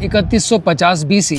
3150 BC।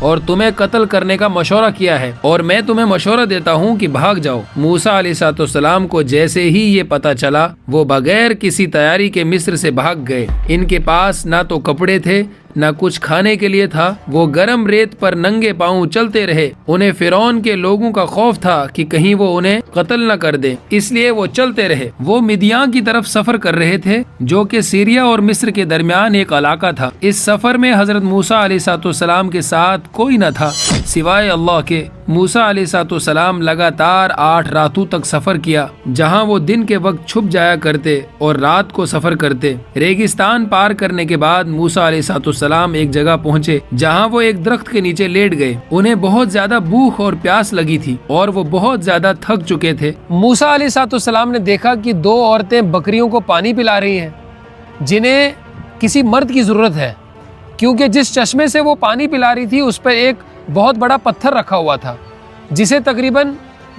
اور تمہیں قتل کرنے کا مشورہ کیا ہے، اور میں تمہیں مشورہ دیتا ہوں کہ بھاگ جاؤ۔ موسیٰ علیہ السلام کو جیسے ہی یہ پتہ چلا، وہ بغیر کسی تیاری کے مصر سے بھاگ گئے۔ ان کے پاس نہ تو کپڑے تھے نہ کچھ کھانے کے لیے تھا، وہ گرم ریت پر ننگے پاؤں چلتے رہے۔ انہیں فرعون کے لوگوں کا خوف تھا کہ کہیں وہ انہیں قتل نہ کر دیں، اس لیے وہ چلتے رہے۔ وہ مدیان کی طرف سفر کر رہے تھے، جو کہ سیریا اور مصر کے درمیان ایک علاقہ تھا۔ اس سفر میں حضرت موسیٰ علیہ السلام کے ساتھ کوئی نہ تھا سوائے اللہ کے۔ موسیٰ علیہ السلام لگاتار 8 راتوں تک سفر کیا، جہاں وہ دن کے وقت چھپ جایا کرتے اور رات کو سفر کرتے۔ ریگستان پار کرنے کے بعد موسیٰ علیہ السلام ایک جگہ پہنچے، جہاں وہ ایک درخت کے نیچے لیٹ گئے۔ انہیں بہت زیادہ بھوک اور پیاس لگی تھی اور وہ بہت زیادہ تھک چکے تھے۔ موسیٰ علیہ السلام نے دیکھا کہ 2 عورتیں بکریوں کو پانی پلا رہی ہیں، جنہیں کسی مرد کی ضرورت ہے، کیونکہ جس چشمے سے وہ پانی پلا رہی تھی اس پر ایک بہت بڑا پتھر رکھا ہوا تھا، جسے تقریباً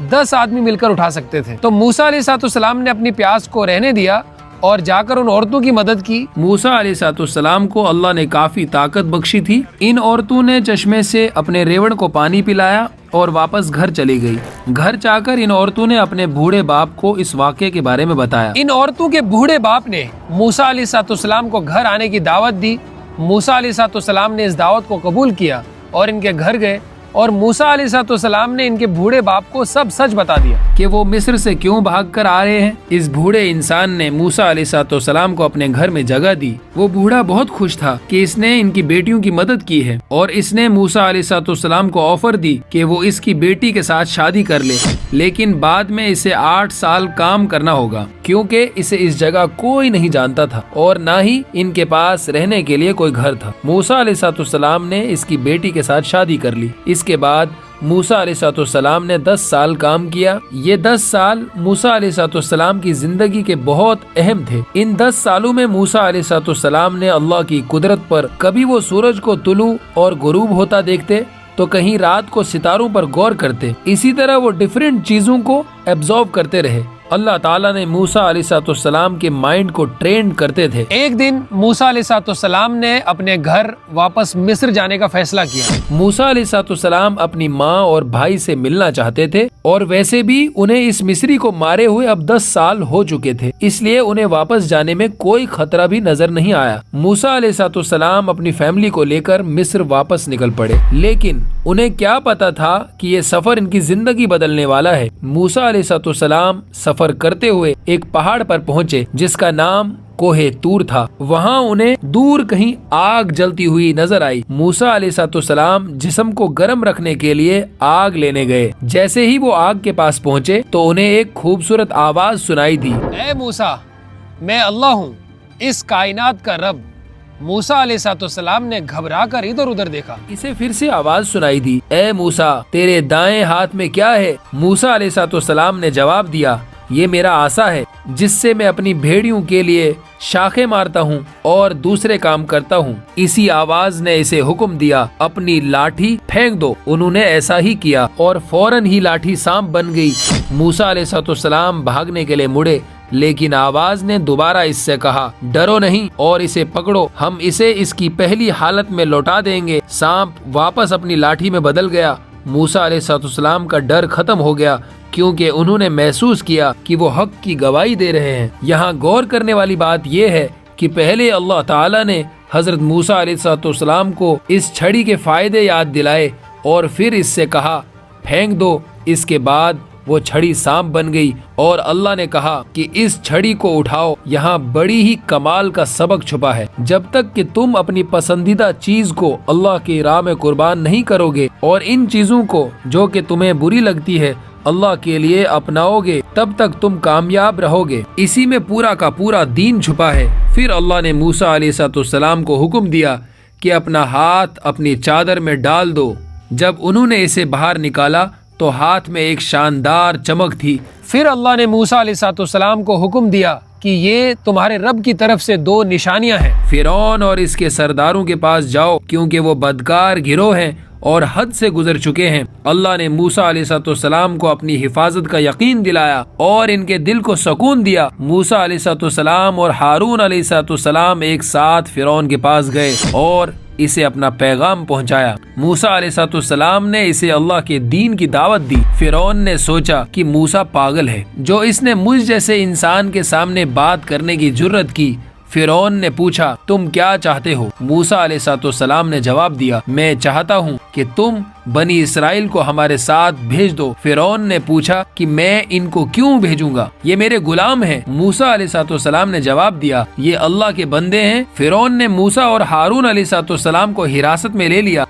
10 آدمی مل کر اٹھا سکتے تھے۔ تو موسیٰ علیہ السلام نے اپنی پیاس کو رہنے دیا اور جا کر ان عورتوں کی مدد کی۔ موسیٰ علیہ السلام کو اللہ نے کافی طاقت بخشی تھی۔ ان عورتوں نے چشمے سے اپنے ریوڑ کو پانی پلایا اور واپس گھر چلی گئی۔ گھر جا کر ان عورتوں نے اپنے بوڑھے باپ کو اس واقعے کے بارے میں بتایا۔ ان عورتوں کے بوڑھے باپ نے موسیٰ علیہ السلام کو گھر آنے کی دعوت دی۔ موسیٰ علیہ السلام نے اس دعوت کو قبول کیا اور ان کے گھر گئے، اور موسیٰ علیہ السلام نے ان کے بوڑھے باپ کو سب سچ بتا دیا کہ وہ مصر سے کیوں بھاگ کر آ رہے ہیں۔ اس بوڑھے انسان نے موسیٰ علیہ السلام کو اپنے گھر میں جگہ دی۔ وہ بوڑھا بہت خوش تھا کہ اس نے ان کی بیٹیوں کی مدد کی ہے، اور اس نے موسیٰ علیہ السلام کو آفر دی کہ وہ اس کی بیٹی کے ساتھ شادی کر لے، لیکن بعد میں اسے 8 سال کام کرنا ہوگا، کیونکہ اسے اس جگہ کوئی نہیں جانتا تھا اور نہ ہی ان کے پاس رہنے کے لیے کوئی گھر تھا۔ موسیٰ علیہ السلام نے اس کی بیٹی کے ساتھ شادی کر لی۔ اس کے بعد موسیٰ علیہ السلام نے 10 سال کام کیا۔ یہ 10 سال موسیٰ علیہ السلام کی زندگی کے بہت اہم تھے۔ ان 10 سالوں میں موسیٰ علیہ السلام نے اللہ کی قدرت پر، کبھی وہ سورج کو طلوع اور غروب ہوتا دیکھتے تو کہیں رات کو ستاروں پر غور کرتے۔ اسی طرح وہ ڈیفرنٹ چیزوں کو ایبزارو کرتے رہے۔ اللہ تعالیٰ نے موسیٰ علیہ السلام کے مائنڈ کو ٹرین کرتے تھے۔ ایک دن موسیٰ علیہ السلام نے اپنے گھر واپس مصر جانے کا فیصلہ کیا۔ موسیٰ علیہ السلام اپنی ماں اور بھائی سے ملنا چاہتے تھے، اور ویسے بھی انہیں اس مصری کو مارے ہوئے اب 10 سال ہو چکے تھے، اس لیے انہیں واپس جانے میں کوئی خطرہ بھی نظر نہیں آیا۔ موسیٰ علیہ السلام اپنی فیملی کو لے کر مصر واپس نکل پڑے، لیکن انہیں کیا پتا تھا کہ یہ سفر ان کی زندگی بدلنے والا ہے۔ موسیٰ علیہ السلام سفر کرتے ہوئے ایک پہاڑ پر پہنچے جس کا نام کوہ طور تھا۔ وہاں انہیں دور کہیں آگ جلتی ہوئی نظر آئی۔ موسیٰ علیہ السلام جسم کو گرم رکھنے کے لیے آگ لینے گئے۔ جیسے ہی وہ آگ کے پاس پہنچے تو انہیں ایک خوبصورت آواز سنائی دی۔ اے موسیٰ، میں اللہ ہوں، اس کائنات کا رب۔ موسیٰ علیہ السلام نے گھبرا کر ادھر ادھر دیکھا۔ اسے پھر سے آواز سنائی دی، اے موسیٰ، تیرے دائیں ہاتھ میں کیا ہے؟ موسیٰ علیہ السلام نے جواب دیا، یہ میرا عصا ہے، جس سے میں اپنی بھیڑیوں کے لیے شاخیں مارتا ہوں اور دوسرے کام کرتا ہوں۔ اسی آواز نے اسے حکم دیا، اپنی لاٹھی پھینک دو۔ انہوں نے ایسا ہی کیا اور فوراً ہی لاٹھی سانپ بن گئی۔ موسیٰ علیہ السلام بھاگنے کے لیے مڑے، لیکن آواز نے دوبارہ اس سے کہا، ڈرو نہیں اور اسے پکڑو، ہم اسے اس کی پہلی حالت میں لوٹا دیں گے۔ سانپ واپس اپنی لاٹھی میں بدل گیا۔ موسیٰ علیہ السلام کا ڈر ختم ہو گیا، کیونکہ انہوں نے محسوس کیا کہ وہ حق کی گواہی دے رہے ہیں۔ یہاں غور کرنے والی بات یہ ہے کہ پہلے اللہ تعالیٰ نے حضرت موسیٰ علیہ السلام کو اس چھڑی کے فائدے یاد دلائے اور پھر اس سے کہا پھینک دو۔ اس کے بعد وہ چھڑی سانپ بن گئی اور اللہ نے کہا کہ اس چھڑی کو اٹھاؤ۔ یہاں بڑی ہی کمال کا سبق چھپا ہے۔ جب تک کہ تم اپنی پسندیدہ چیز کو اللہ کی راہ میں قربان نہیں کرو گے اور ان چیزوں کو جو کہ تمہیں بری لگتی ہے اللہ کے لیے اپناؤ گے، تب تک تم کامیاب رہو گے۔ اسی میں پورا کا پورا دین چھپا ہے۔ پھر اللہ نے موسیٰ علیہ السلام کو حکم دیا کہ اپنا ہاتھ اپنی چادر میں ڈال دو۔ جب انہوں نے اسے باہر نکالا تو ہاتھ میں ایک شاندار چمک تھی۔ پھر اللہ نے موسیٰ علیہ السلام کو حکم دیا کہ یہ تمہارے رب کی طرف سے 2 نشانیاں ہیں۔ فرعون اور اس کے سرداروں کے پاس جاؤ، کیونکہ وہ بدکار گروہ ہیں اور حد سے گزر چکے ہیں۔ اللہ نے موسیٰ علیہ السلام کو اپنی حفاظت کا یقین دلایا اور ان کے دل کو سکون دیا۔ موسیٰ علیہ السلام اور ہارون علیہ السلام ایک ساتھ فرعون کے پاس گئے اور اسے اپنا پیغام پہنچایا۔ موسیٰ علیہ السلام نے اسے اللہ کے دین کی دعوت دی۔ فرعون نے سوچا کہ موسیٰ پاگل ہے، جو اس نے مجھ جیسے انسان کے سامنے بات کرنے کی جرت کی۔ فرعون نے پوچھا، تم کیا چاہتے ہو؟ موسیٰ علیہ السلام نے جواب دیا، میں چاہتا ہوں کہ تم بنی اسرائیل کو ہمارے ساتھ بھیج دو۔ فرعون نے پوچھا کہ میں ان کو کیوں بھیجوں گا؟ یہ میرے غلام ہیں۔ موسیٰ علیہ السلام نے جواب دیا، یہ اللہ کے بندے ہیں۔ فرعون نے موسیٰ اور ہارون علیہ السلام کو حراست میں لے لیا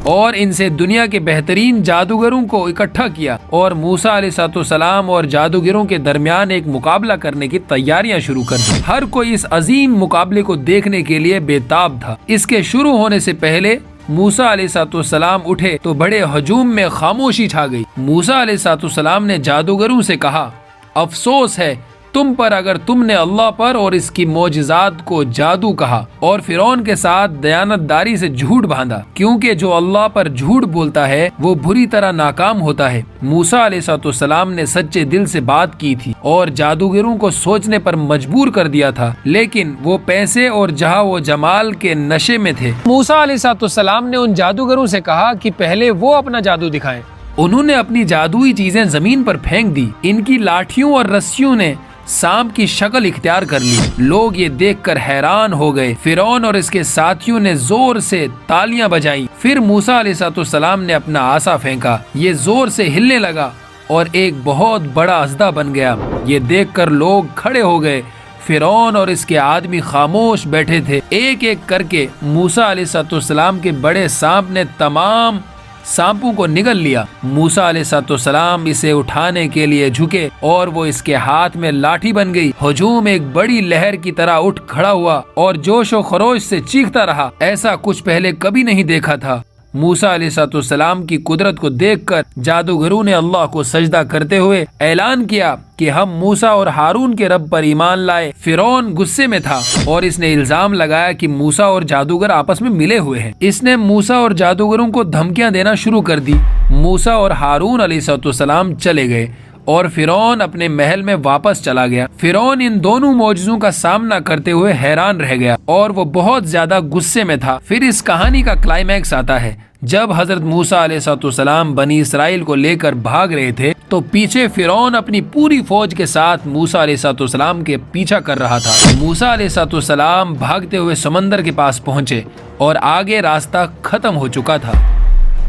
اور ان سے دنیا کے بہترین جادوگروں کو اکٹھا کیا، اور موسیٰ علیہ السلام اور جادوگروں کے درمیان ایک مقابلہ کرنے کی تیاریاں شروع کر دی۔ ہر کوئی اس عظیم مقابلے کو دیکھنے کے لیے بے تاب تھا۔ اس کے شروع ہونے سے پہلے موسیٰ علیہ السلام اٹھے تو بڑے ہجوم میں خاموشی چھا گئی۔ موسیٰ علیہ السلام نے جادوگروں سے کہا، افسوس ہے تم پر اگر تم نے اللہ پر اور اس کی معجزات کو جادو کہا اور فرعون کے ساتھ دیانت داری سے جھوٹ باندھا، کیونکہ جو اللہ پر جھوٹ بولتا ہے وہ بری طرح ناکام ہوتا ہے۔ موسیٰ علیہ السلام نے سچے دل سے بات کی تھی اور جادوگروں کو سوچنے پر مجبور کر دیا تھا، لیکن وہ پیسے اور جہاں و جمال کے نشے میں تھے۔ موسیٰ علیہ السلام نے ان جادوگروں سے کہا کہ پہلے وہ اپنا جادو دکھائیں۔ انہوں نے اپنی جادوئی چیزیں زمین پر پھینک دی۔ ان کی لاٹھیوں اور رسیوں نے سانپ کی شکل اختیار کر لی۔ لوگ یہ دیکھ کر حیران ہو گئے۔ فرعون اور اس کے ساتھیوں نے زور سے تالیاں بجائیں۔ پھر موسیٰ علیہ السلام نے اپنا عصا پھینکا، یہ زور سے ہلنے لگا اور ایک بہت بڑا اژدہا بن گیا۔ یہ دیکھ کر لوگ کھڑے ہو گئے۔ فرعون اور اس کے آدمی خاموش بیٹھے تھے۔ ایک ایک کر کے موسیٰ علیہ السلام کے بڑے سانپ نے تمام سانپوں کو نگل لیا۔ موسیٰ علیہ السلام اسے اٹھانے کے لیے جھکے اور وہ اس کے ہاتھ میں لاٹھی بن گئی۔ ہجوم ایک بڑی لہر کی طرح اٹھ کھڑا ہوا اور جوش و خروش سے چیختا رہا۔ ایسا کچھ پہلے کبھی نہیں دیکھا تھا۔ موسیٰ علیہ السلام کی قدرت کو دیکھ کر جادوگروں نے اللہ کو سجدہ کرتے ہوئے اعلان کیا کہ ہم موسیٰ اور ہارون کے رب پر ایمان لائے۔ فرعون غصے میں تھا اور اس نے الزام لگایا کہ موسیٰ اور جادوگر آپس میں ملے ہوئے ہیں۔ اس نے موسیٰ اور جادوگروں کو دھمکیاں دینا شروع کر دی۔ موسیٰ اور ہارون علیہ السلام چلے گئے اور فرعون اپنے محل میں واپس چلا گیا۔ فرعون ان دونوں معجزوں کا سامنا کرتے ہوئے حیران رہ گیا اور وہ بہت زیادہ غصے میں تھا۔ پھر اس کہانی کا کلائمیکس آتا ہے۔ جب حضرت موسیٰ علیہ السلام بنی اسرائیل کو لے کر بھاگ رہے تھے تو پیچھے فرعون اپنی پوری فوج کے ساتھ موسیٰ علیہ السلام کے پیچھا کر رہا تھا۔ موسیٰ علیہ السلام بھاگتے ہوئے سمندر کے پاس پہنچے اور آگے راستہ ختم ہو چکا تھا۔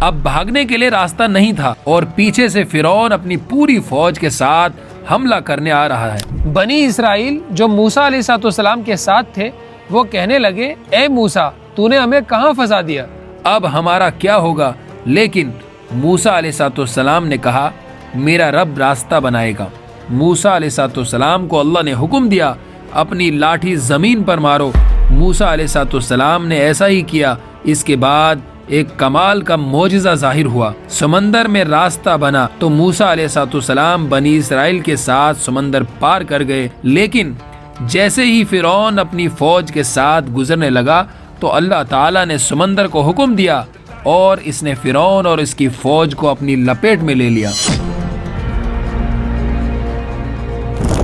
اب بھاگنے کے لیے راستہ نہیں تھا اور پیچھے سے فرعون اپنی پوری فوج کے ساتھ حملہ کرنے آ رہا ہے۔ بنی اسرائیل جو موسیٰ علیہ السلام کے ساتھ تھے وہ کہنے لگے، اے موسیٰ تو نے ہمیں کہاں پھنسا دیا؟ اب ہمارا کیا ہوگا؟ لیکن موسیٰ علیہ السلام نے کہا، میرا رب راستہ بنائے گا۔ موسیٰ علیہ السلام کو اللہ نے حکم دیا، اپنی لاٹھی زمین پر مارو۔ موسیٰ علیہ السلام نے ایسا ہی کیا۔ اس کے بعد ایک کمال کا معجزہ ظاہر ہوا، سمندر میں راستہ بنا تو موسیٰ علیہ السلام بنی اسرائیل کے ساتھ سمندر پار کر گئے۔ لیکن جیسے ہی فرعون اپنی فوج کے ساتھ گزرنے لگا تو اللہ تعالیٰ نے سمندر کو حکم دیا اور اس نے فرعون اور اس کی فوج کو اپنی لپیٹ میں لے لیا۔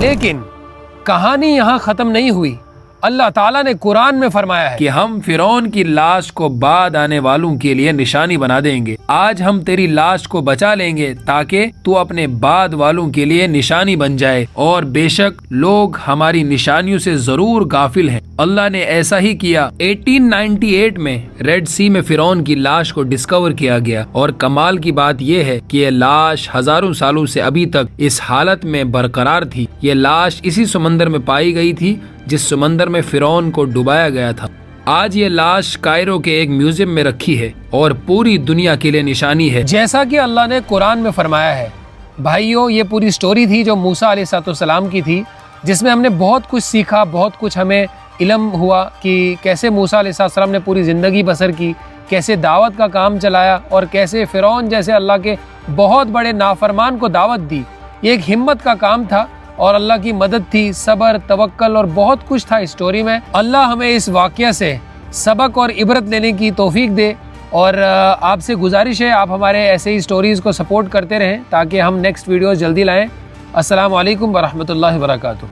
لیکن کہانی یہاں ختم نہیں ہوئی۔ اللہ تعالیٰ نے قرآن میں فرمایا ہے کہ ہم فرعون کی لاش کو بعد آنے والوں کے لیے نشانی بنا دیں گے۔ آج ہم تیری لاش کو بچا لیں گے تاکہ تو اپنے بعد والوں کے لیے نشانی بن جائے، اور بے شک لوگ ہماری نشانیوں سے ضرور غافل ہیں۔ اللہ نے ایسا ہی کیا۔ 1898 میں ریڈ سی میں فرعون کی لاش کو ڈسکور کیا گیا، اور کمال کی بات یہ ہے کہ یہ لاش ہزاروں سالوں سے ابھی تک اس حالت میں برقرار تھی۔ یہ لاش اسی سمندر میں پائی گئی تھی جس سمندر میں فرعون کو ڈبایا گیا تھا۔ آج یہ لاش کائرو کے ایک میوزیم میں رکھی ہے اور پوری دنیا کے لیے نشانی ہے۔ جیسا کہ اللہ نے قرآن میں فرمایا ہے۔ بھائیو، یہ پوری سٹوری تھی جو موسیٰ علیہ السلام کی تھی، جس میں ہم نے بہت کچھ سیکھا، بہت کچھ ہمیں علم ہوا کہ کیسے موسیٰ علیہ السلام نے پوری زندگی بسر کی، کیسے دعوت کا کام چلایا، اور کیسے فرعون جیسے اللہ کے بہت بڑے نافرمان کو دعوت دی۔ یہ ایک ہمت کا کام تھا اور اللہ کی مدد تھی، صبر، توکل اور بہت کچھ تھا اس سٹوری میں۔ اللہ ہمیں اس واقعہ سے سبق اور عبرت لینے کی توفیق دے، اور آپ سے گزارش ہے آپ ہمارے ایسے ہی سٹوریز کو سپورٹ کرتے رہیں تاکہ ہم نیکسٹ ویڈیوز جلدی لائیں۔ السلام علیکم ورحمۃ اللہ وبرکاتہ۔